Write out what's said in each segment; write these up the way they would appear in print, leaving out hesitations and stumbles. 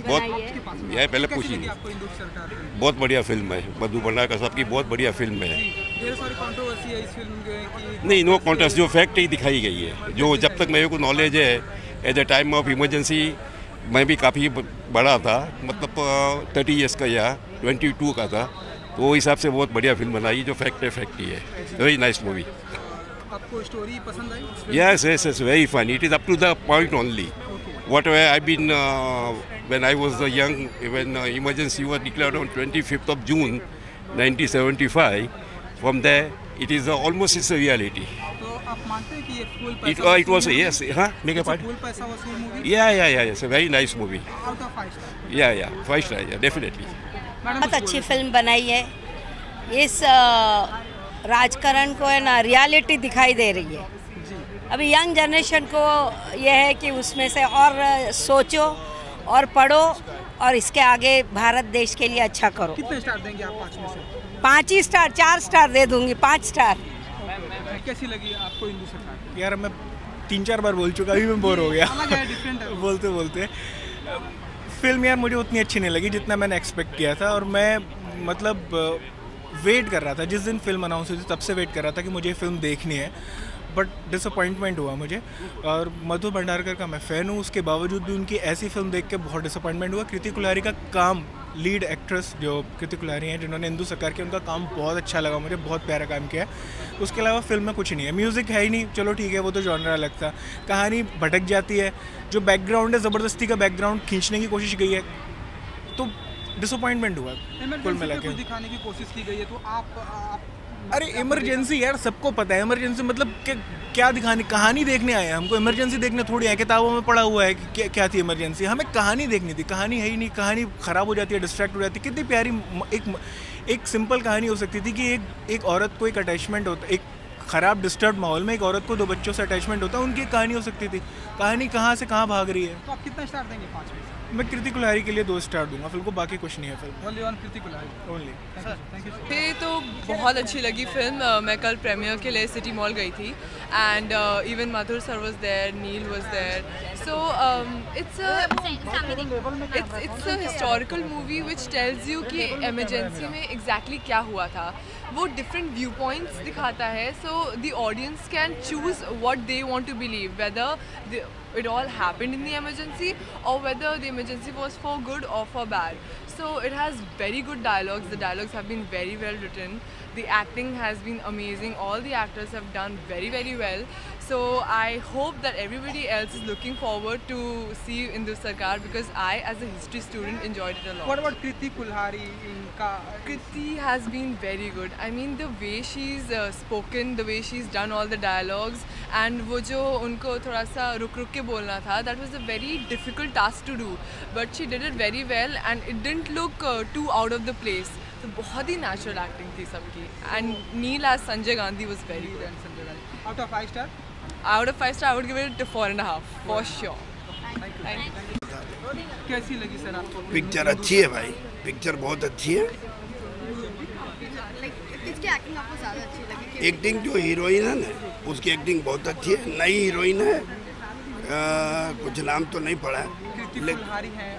बनाई है। यह पहले पूछी बहुत बढ़िया फिल्म है, मधु भंडारकर साहब की बहुत बढ़िया फिल्म है। ढेर सारी कंट्रोवर्सी है इस फिल्म की। नहीं, नो कॉन्टेस्ट, जो फैक्ट ही दिखाई गई है, जो जब तक मेरे को नॉलेज है, at the time of emergency मैं भी काफ़ी बड़ा था, मतलब 30 ईयर्स का या 22 का था, तो वो हिसाब से बहुत बढ़िया फिल्म बनाई, जो फैक्ट है फैक्ट ही है। Very nice movie. आपको स्टोरी पसंद आई? Yes, yes, it's very fun. It is up to the point only. Whatever I've been, when I was young, when emergency was declared on 25th of June, 1975, from there, it is almost it's a reality. तो आप मानते हैं कि ये full पैसा It was, yes, हाँ, make a part. Full पैसा वसूल movie? Yeah, it's a very nice movie. Out of 5 star. Yeah, 5 star, yeah, definitely. बहुत अच्छी फिल्म बनाई है। इस राजकारण को है ना, रियलिटी दिखाई दे रही है। अभी यंग जनरेशन को यह है कि उसमें से और सोचो और पढ़ो और इसके आगे भारत देश के लिए अच्छा करो। कितने स्टार देंगे आप 5 में से? 5 ही स्टार, 4 स्टार दे दूंगी, 5 स्टार। कैसी लगी आपको हिंदू सरकार? यार मैं 3-4 बार बोल चुका, अभी मैं बोर हो गया अलग है, डिफरेंट है। बोलते बोलते फिल्म यार मुझे उतनी अच्छी नहीं लगी जितना मैंने एक्सपेक्ट किया था, और मैं मतलब वेट कर रहा था, जिस दिन फिल्म अनाउंस हुई थी तब से वेट कर रहा था कि मुझे ये फिल्म देखनी है, बट डिसअपॉइंटमेंट हुआ मुझे। और मधु भंडारकर का मैं फ़ैन हूँ, उसके बावजूद भी उनकी ऐसी फिल्म देख के बहुत डिसअपॉइंटमेंट हुआ। कृति कुल्हारी का काम, लीड एक्ट्रेस जो कृति कुल्हारी हैं जिन्होंने हिंदू सरकार की, उनका काम बहुत अच्छा लगा मुझे, बहुत प्यारा काम किया है। उसके अलावा फिल्म में कुछ नहीं है, म्यूज़िक है ही नहीं, चलो ठीक है वो तो जॉनर अलग था, कहानी भटक जाती है, जो बैकग्राउंड है ज़बरदस्ती का बैकग्राउंड खींचने की कोशिश गई है, तो डिसअपॉइंटमेंट हुआ कुल मिला के। दिखाने की कोशिश की गई है, तो आप अरे इमरजेंसी यार सबको पता है, इमरजेंसी मतलब क्या दिखानी, कहानी देखने आए हैं, हमको इमरजेंसी देखने थोड़ी है, किताबों में पढ़ा हुआ है कि क्या थी इमरजेंसी, हमें कहानी देखनी थी, कहानी है ही नहीं, कहानी ख़राब हो जाती है, डिस्ट्रैक्ट हो जाती है। कितनी प्यारी एक सिंपल कहानी हो सकती थी कि एक औरत को एक अटैचमेंट होता, एक ख़राब डिस्टर्ब माहौल में एक औरत को 2 बच्चों से अटैचमेंट होता है, उनकी एक कहानी हो सकती थी। कहानी कहाँ से कहाँ भाग रही है। तो आप कितना स्टार देंगे 5 में से? मैं कृति कुल्हारी के लिए 2 स्टार दूंगा फिल्म को, बाकी कुछ नहीं है film. Only one Kriti Kulhari only. Thank you. ये तो बहुत अच्छी लगी फिल्म। मैं कल प्रीमियर के लिए सिटी मॉल गई थी, and even Madhur sir was there, Neil was there, so it's a historical movie which tells you कि इमरजेंसी में एग्जैक्टली क्या हुआ था। वो डिफरेंट व्यू पॉइंट्स दिखाता है, so the audience can choose what they want to believe, whether it all happened in the emergency or whether the emergency was for good or for bad. So it has very good dialogues. The dialogues have been very well written. The acting has been amazing. All the actors have done very, very well. So I hope that everybody else is looking forward to see Hindu Sarkar, because I, as a history student, enjoyed it a lot. What about Kriti Kullhari? Kriti has been very good. I mean, the way she's spoken, the way she's done all the dialogues, and वो जो उनको थोड़ा सा रुक के बोलना था, that was a very difficult task to do, but she did it very well and it didn't look too out of the place. तो बहुत ही natural acting थी सबकी, and Neil as Sanjay Gandhi was very good. Out of 5 star? Out of 5 star, I would give it 4.5 for sure. Thank you. कैसी लगी sir आपको? Picture अच्छी है भाई, पिक्चर बहुत अच्छी है। किसकी एक्टिंग आपको ज़्यादा अच्छी लगी? एक्टिंग जो हीरोइन है ना, उसकी एक्टिंग बहुत अच्छी है। नई हीरोइन है, कुछ नाम तो नहीं पड़ा है।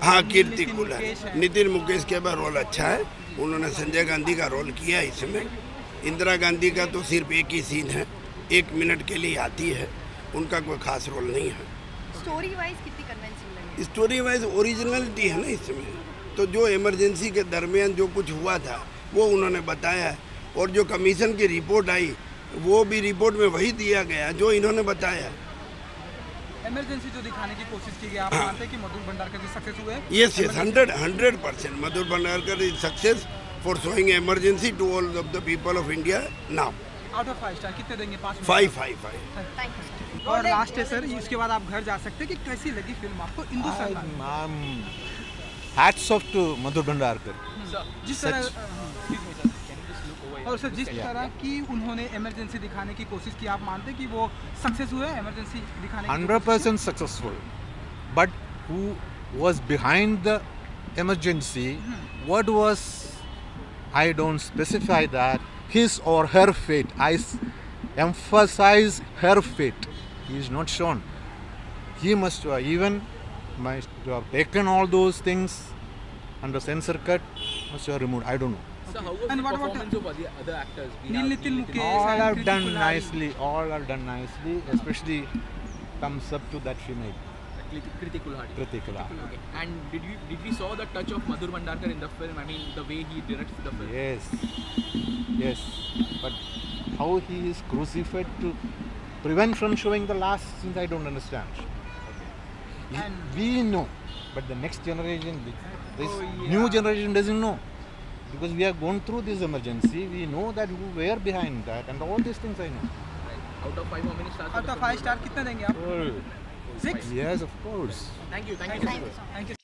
हाँ, कीर्ति कुल्हारी। नितिन मुकेश के बाद रोल अच्छा है, उन्होंने संजय गांधी का रोल किया है इसमें। इंदिरा गांधी का तो सिर्फ एक ही सीन है, 1 मिनट के लिए आती है, उनका कोई खास रोल नहीं है। स्टोरी वाइज कितनी कन्वेंशनल लगी? स्टोरी वाइज ओरिजिनलिटी है ना इसमें, तो जो इमरजेंसी के दरमियान जो कुछ हुआ था वो उन्होंने बताया है, और जो कमीशन की रिपोर्ट आई वो भी रिपोर्ट में वही दिया गया जो इन्होंने बताया। इमरजेंसी जो दिखाने की कोशिश की गई, आप मानते हैं कि मधुर भंडारकर जी सक्सेस हुए? Yes 100% Madhur Bhandarkar is success for showing emergency to all of the people of India now. Out of 5 star कितने देंगे? 5. और लास्ट है सर, इसके बाद आप घर जा सकते हैं, कि कैसी लगी फिल्म आपको हिंदू सरकार? Hats off to Madhur Bhandarkar. जिस तरह और सर जिस तरह की उन्होंने इमरजेंसी दिखाने की कोशिश की, आप मानते हैं कि वो सक्सेस हुए इमरजेंसी दिखाने की? 100% successful. But who was behind the emergency? What was, I don't specify that, his or her fate. I emphasize her fate. He is not shown. He must even you have taken all those things under censor cut, or you have removed. I don't know. So how was And the what about performance of other actors? We Neil have Nitin Mukesh. All and have Kriti done Kulhari. nicely. All have done nicely. Especially thumbs up to that female, Kriti Kulhari. Kriti Kulhari. Okay. And did we saw the touch of Madhur Bhandarkar in the film? I mean, the way he directs the film. Yes, yes. But how he is crucified to prevent from showing the last scenes, I don't understand. We know, but the next generation, this new generation doesn't know. Because we have gone through this emergency, we know that who were behind that, and all these things I know. Out of 5, how many stars? Out of 5 star कितने देंगे आप? Oh, 6? yes, of course. Thank you. Thank you.